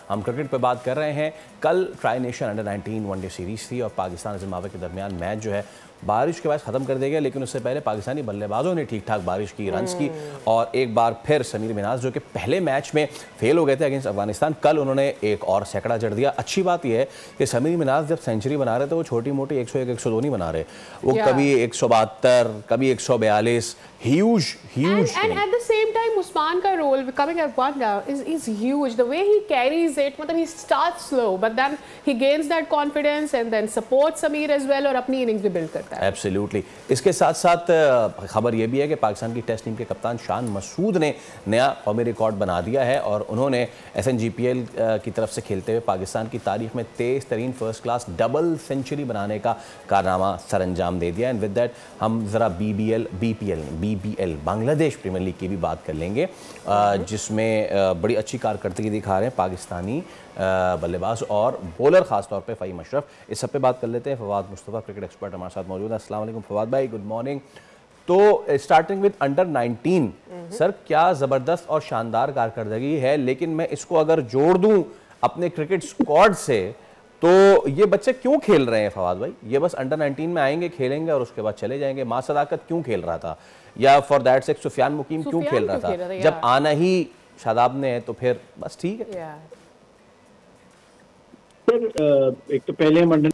हम क्रिकेट पे बात कर रहे हैं। कल tri nation under 19 one day series थी और पाकिस्तान और जिम्बाब्वे के दरमियान मैच जो है बारिश के बाद ख़त्म कर दिया गया, लेकिन उससे पहले पाकिस्तानी बल्लेबाजों ने ठीक ठाक बारिश की, रन्स की और एक बार फिर समीर मिनाज जो कि पहले मैच में फेल हो गए थे अगेंस्ट अफगानिस्तान, कल उन्होंने एक और सैकड़ा जड़ दिया। अच्छी बात यह है कि समीर मिनाज जब सेंचुरी बना रहे थे वो छोटी मोटी 101 102 नहीं बना रहे, वो कभी 172 कभी 142, huge and at the same time Usman का role becoming a wonder is huge. The way he carries it, मतलब he starts slow but then he gains that confidence and then supports Sameer as well और अपनी innings भी build करता है। Absolutely. इसके साथ साथ खबर ये भी है कि पाकिस्तान की टेस्ट टीम के कप्तान शान मसूद ने नया कौमी रिकॉर्ड बना दिया है और उन्होंने SNGPL की तरफ से खेलते हुए पाकिस्तान की तारीख में तेज़ तरीन फर्स्ट क्लास डबल सेंचुरी बनाने का कारनामा सर अंजाम दे दिया। एंड विद दैट हम ज़रा BBL बांग्लादेश प्रीमियर लीग की भी बात कर लेंगे, जिसमें बड़ी अच्छी कारकर्दगी दिखा रहे हैं पाकिस्तानी बल्लेबाज और बॉलर खासतौर पे फ़हीम अशरफ। इस सब पे बात कर लेते हैं। फवाद मुस्तफ़ा क्रिकेट एक्सपर्ट हमारे साथ मौजूद है। अस्सलाम वालेकुम फवाद भाई, गुड मॉर्निंग। तो स्टार्टिंग विद अंडर 19 सर, क्या ज़बरदस्त और शानदार कारकर्दगी है, लेकिन मैं इसको अगर जोड़ दूं अपने क्रिकेट स्क्वाड से तो ये बच्चे क्यों खेल रहे हैं फवाद भाई? ये बस अंडर 19 में आएंगे, खेलेंगे और उसके बाद चले जाएंगे। मां सदाकत क्यों खेल रहा था, या फॉर दैट सेक सुफियान मुकीम क्यों खेल रहा था? जब आना ही शादाब ने है तो फिर बस ठीक है। सर, एक तो पहले हम अंडर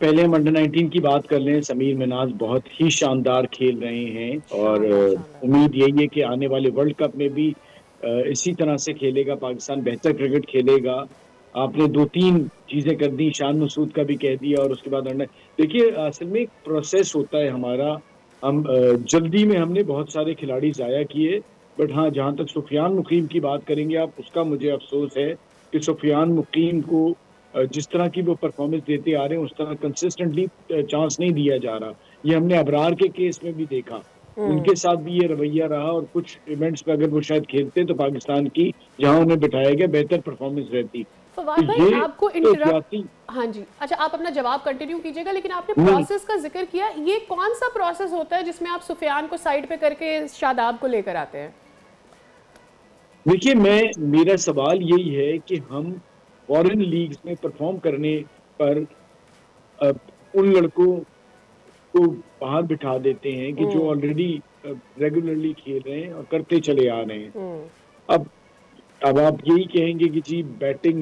19 की बात कर लें। समीर मिनाज बहुत ही शानदार खेल रहे हैं और उम्मीद यही है कि आने वाले वर्ल्ड कप में भी इसी तरह से खेलेगा पाकिस्तान, बेहतर क्रिकेट खेलेगा। आपने 2-3 चीजें कर दी, शान मसूद का भी कह दिया और उसके बाद देखिए असल में एक प्रोसेस होता है हमारा। हम जल्दी में हमने बहुत सारे खिलाड़ी जाया किए, बट हाँ, जहाँ तक सुफियान मुकीम की बात करेंगे आप, उसका मुझे अफसोस है कि सुफियान मुकीम को जिस तरह की वो परफॉर्मेंस देते आ रहे हैं उस तरह कंसिस्टेंटली चांस नहीं दिया जा रहा। ये हमने अबरार के केस में भी देखा, उनके साथ भी ये रवैया रहा और कुछ इवेंट्स पे अगर वो शायद खेलते तो पाकिस्तान की जहां उन्हें बिठाया गया बेहतर परफॉर्मेंस रहती। फवाद भाई, आपको इंटरप्ट, हाँ जी, अच्छा आप अपना जवाब कंटिन्यू कीजिएगा, लेकिन आपने प्रोसेस का जिक्र किया, ये कौन सा प्रोसेस होता है जिसमें आप सुफियान को साइड पे करके शादाब को लेकर आते हैं? देखिए, मेरा सवाल यही है कि हम फॉरेन लीग्स में परफॉर्म करने पर उन लड़कों को बाहर बिठा देते हैं कि जो ऑलरेडी रेगुलरली खेल रहे हैं और करते चले आ रहे हैं। अब आप यही कहेंगे कि जी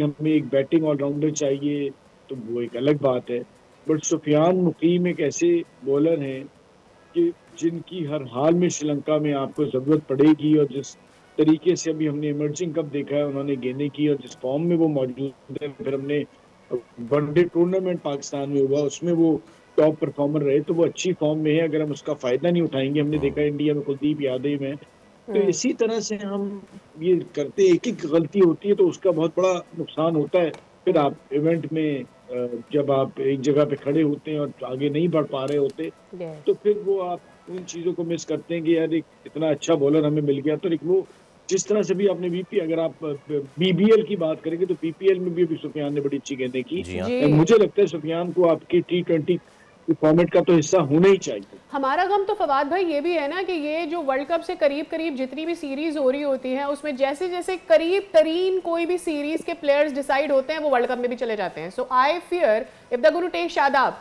हमें एक बैटिंग ऑलराउंडर चाहिए, तो वो एक अलग बात है। बट सुफियान मुकीम एक ऐसे बॉलर हैं कि जिनकी हर हाल में श्रीलंका में आपको जरूरत पड़ेगी और जिस तरीके से अभी हमने इमर्जिंग कप देखा है उन्होंने गेंदें की और जिस फॉर्म में वो मौजूद है, फिर हमने वनडे टूर्नामेंट पाकिस्तान में हुआ उसमें वो टॉप परफॉर्मर रहे, तो वो अच्छी फॉर्म में है। अगर हम उसका फायदा नहीं उठाएंगे, हमने देखा इंडिया में कुलदीप यादव में, तो इसी तरह से हम ये करते, एक एक गलती होती है तो उसका बहुत बड़ा नुकसान होता है। फिर आप इवेंट में जब आप एक जगह पे खड़े होते हैं और आगे नहीं बढ़ पा रहे होते तो फिर वो आप उन चीजों को मिस करते हैं कि यार एक इतना अच्छा बॉलर हमें मिल गया। तो एक वो जिस तरह से भी आपने अगर आप BBL की बात करेंगे तो PPL में भी सुफियान ने बड़ी अच्छी गेंदें की। मुझे लगता है सुफियान को आपकी T20 फॉर्मेट का तो हिस्सा होना ही चाहिए। हमारा गम तो फवाद भाई ये भी है ना कि ये जो वर्ल्ड कप से करीब करीब जितनी भी सीरीज हो रही होती हैं उसमें जैसे जैसे करीब तरीन कोई भी सीरीज के प्लेयर्स डिसाइड होते हैं वो वर्ल्ड कप में भी चले जाते हैं। So I fear if they gonna take Shadab.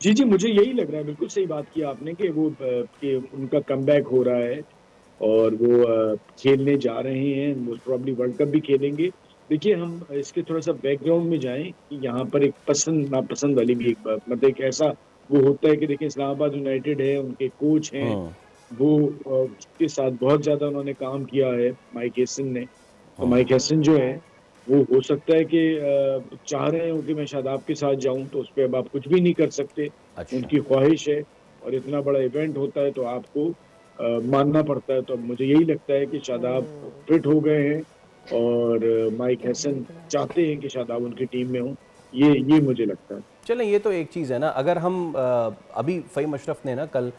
जी, मुझे यही लग रहा है, बिल्कुल सही बात की आपने कि उनका कमबैक हो रहा है और वो खेलने जा रहे हैं, मोस्ट प्रोबब्ली वर्ल्ड कप भी खेलेंगे। देखिए, हम इसके थोड़ा सा बैकग्राउंड में जाएं कि यहाँ पर एक पसंद नापसंद वाली भी एक बात, मतलब एक ऐसा वो होता है कि देखिए इस्लामाबाद यूनाइटेड है, उनके कोच हैं, वो उसके साथ बहुत ज्यादा उन्होंने काम किया है माइक हेसन ने। तो माइक हेसन जो है वो हो सकता है कि चाह रहे हो कि मैं शादाब के साथ जाऊं, तो उस पर अब आप कुछ भी नहीं कर सकते। उनकी ख्वाहिश है और इतना बड़ा इवेंट होता है तो आपको मानना पड़ता है। तो अब मुझे यही लगता है कि शादाब फिट हो गए हैं और माइक हेसन चाहते हैं कि शादाब उनकी टीम में हो, ये मुझे लगता है। चलें, ये तो एक चीज़ है ना। अगर हम अभी फ़हीम अशरफ ने ना कल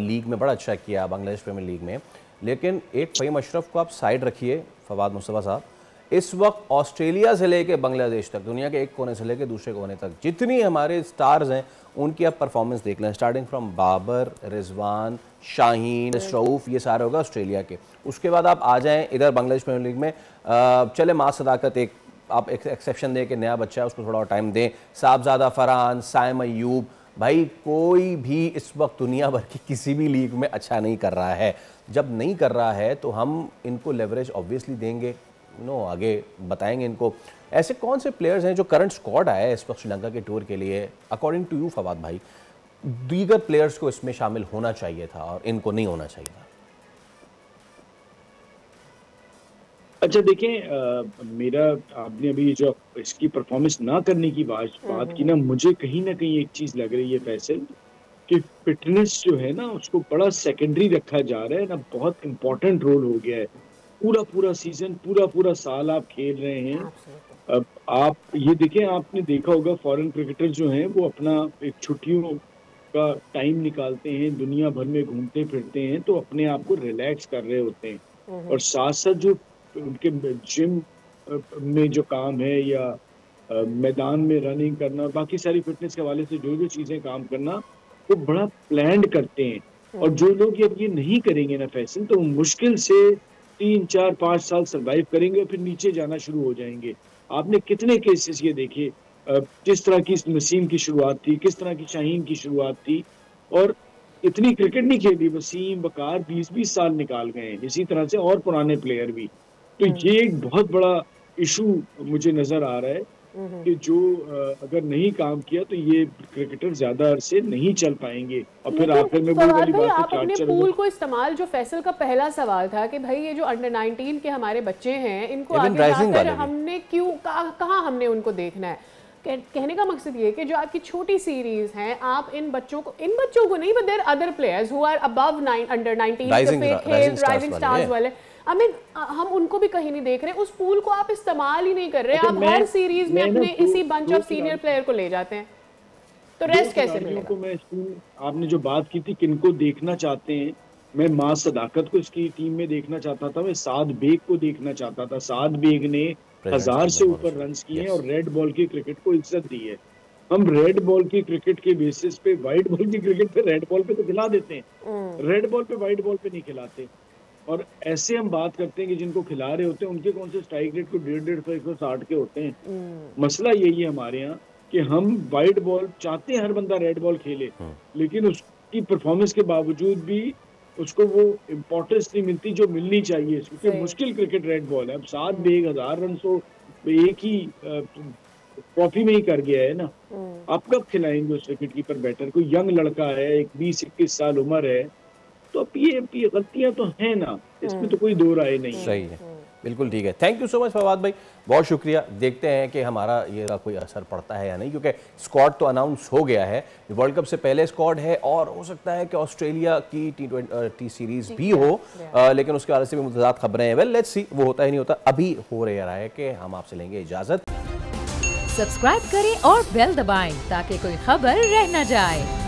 लीग में बड़ा अच्छा किया बांग्लादेश प्रीमियर लीग में, लेकिन एक फ़हीम अशरफ को आप साइड रखिए फवाद मुस्तफ़ा साहब, इस वक्त ऑस्ट्रेलिया से लेके बांग्लादेश तक, दुनिया के एक कोने से लेके दूसरे कोने तक जितनी हमारे स्टार्स हैं उनकी आप परफॉर्मेंस देख लें, स्टार्टिंग फ्रॉम बाबर, रिजवान, शाहीन, रऊफ, ये सारे होगा ऑस्ट्रेलिया के। उसके बाद आप आ जाएं इधर बांग्लादेश प्रीमियर लीग में, चले माँ सदाकत एक आप एक एक्सेप्शन दें कि नया बच्चा है उसको थोड़ा और टाइम दें, साहबजादा फरहान, साइम अयूब, भाई कोई भी इस वक्त दुनिया भर की किसी भी लीग में अच्छा नहीं कर रहा है। जब नहीं कर रहा है तो हम इनको लेवरेज ऑब्वियसली देंगे, आगे बताएंगे इनको। ऐसे कौन से प्लेयर्स हैं जो करंट स्क्वाड आया है इस वक्त श्रीलंका के टूर के लिए, अकॉर्डिंग टू यू फवाद भाई, दीगर प्लेयर्स को इसमें शामिल होना चाहिए था और इनको नहीं होना चाहिए था? अच्छा देखें, मेरा आपने अभी जो इसकी परफॉर्मेंस ना करने की बात की ना, मुझे कहीं ना कहीं एक चीज लग रही है फैसल कि फिटनेस जो है ना उसको बड़ा सेकेंडरी रखा जा रहा है ना, बहुत इंपॉर्टेंट रोल हो गया है। पूरा सीजन, पूरा साल आप खेल रहे हैं। अब आप ये देखें, आपने देखा होगा फॉरेन क्रिकेटर जो हैं वो अपना एक छुट्टियों का टाइम निकालते हैं, दुनिया भर में घूमते फिरते हैं, तो अपने आप को रिलैक्स कर रहे होते हैं। और साथ साथ जो उनके जिम में जो काम है या मैदान में रनिंग करना, बाकी सारी फिटनेस के हवाले से जो चीजें काम करना, वो बड़ा प्लान्ड करते हैं। और जो लोग ये नहीं करेंगे ना फैसल, तो मुश्किल से 3, 4, 5 साल सरवाइव करेंगे और फिर नीचे जाना शुरू हो जाएंगे। आपने कितने केसेस ये देखे, किस तरह की नसीम की शुरुआत थी, किस तरह की शाहीन की शुरुआत थी, और इतनी क्रिकेट नहीं खेली। वसीम, वकार 20-20 साल निकाल गए हैं, इसी तरह से और पुराने प्लेयर भी। तो ये एक बहुत बड़ा इशू मुझे नजर आ रहा है कि जो अगर नहीं काम किया तो ये क्रिकेटर ज्यादा अरसे नहीं चल पाएंगे। और फिर आखिर में वो वाली बात आप अपने पूल को इस्तेमाल, जो फैसल का पहला सवाल था कि भाई ये जो अंडर 19 के हमारे बच्चे हैं इनको आगे जाकर हमने क्यों, कहाँ हमने उनको देखना है। कहने का मकसद ये कि जो आपकी छोटी सीरीज हैं, आप इन बच्चों को नहीं, but there other players who are above under 19 rising stars वाले, हम उनको भी कहीं नहीं देख रहे। उस पूल को आप इस्तेमाल ही नहीं कर रहे। आप हर सीरीज में अपने इसी बंच ऑफ सीनियर प्लेयर को ले जाते हैं, तो रेस्ट कैसे मिलेगा? आपने जो बात की थी किनको देखना चाहते हैं, मैं माँ सदाकत को इसकी टीम में देखना चाहता था, मैं साद बेग को देखना चाहता था। साद बेग ने 1000 से ऊपर रन किए हैं और रेड बॉल की क्रिकेट को इज्जत दी है। हम रेड बॉल की क्रिकेट के बेसिस पे व्हाइट बॉल की क्रिकेट पे रेड बॉल पे तो खिला देते हैं, रेड बॉल पे व्हाइट बॉल पे नहीं खिलाते। और ऐसे हम बात करते हैं कि जिनको खिला रहे होते हैं उनके कौन से स्ट्राइक रेट को 150, 160 के होते हैं। मसला यही है हमारे यहाँ कि हम वाइट बॉल चाहते हैं, हर बंदा रेड बॉल खेले, लेकिन उसकी परफॉर्मेंस के बावजूद भी उसको वो इम्पोर्टेंस नहीं मिलती जो मिलनी चाहिए, क्योंकि मुश्किल क्रिकेट रेड बॉल है। अब 7 बेग 1000 रन तो एक ही ट्रॉफी में ही कर गया है ना। आप कब खिलाएंगे उस विकेट कीपर बैटर को? यंग लड़का है, एक 20-21 साल उम्र है, तो अब ये गलतियां तो हैं ना, इसमें तो कोई दो राय नहीं। सही है, बिल्कुल ठीक है। Thank you so much Fawad भाई, बहुत शुक्रिया। देखते हैं कि हमारा ये कोई असर पड़ता है या नहीं, क्योंकि स्क्वाड तो अनाउंस हो गया है, वर्ल्ड कप से पहले स्क्वाड है, और हो सकता है कि ऑस्ट्रेलिया की T20 सीरीज भी हो, लेकिन उसके बारे से भी मुतज़ाद खबरें हैं। वेल लेट्स सी, वो होता ही नहीं होता। अभी हो रहा है कि हम आपसे लेंगे इजाजत। सब्सक्राइब करें और बेल दबाएं ताकि कोई खबर रह न जाए।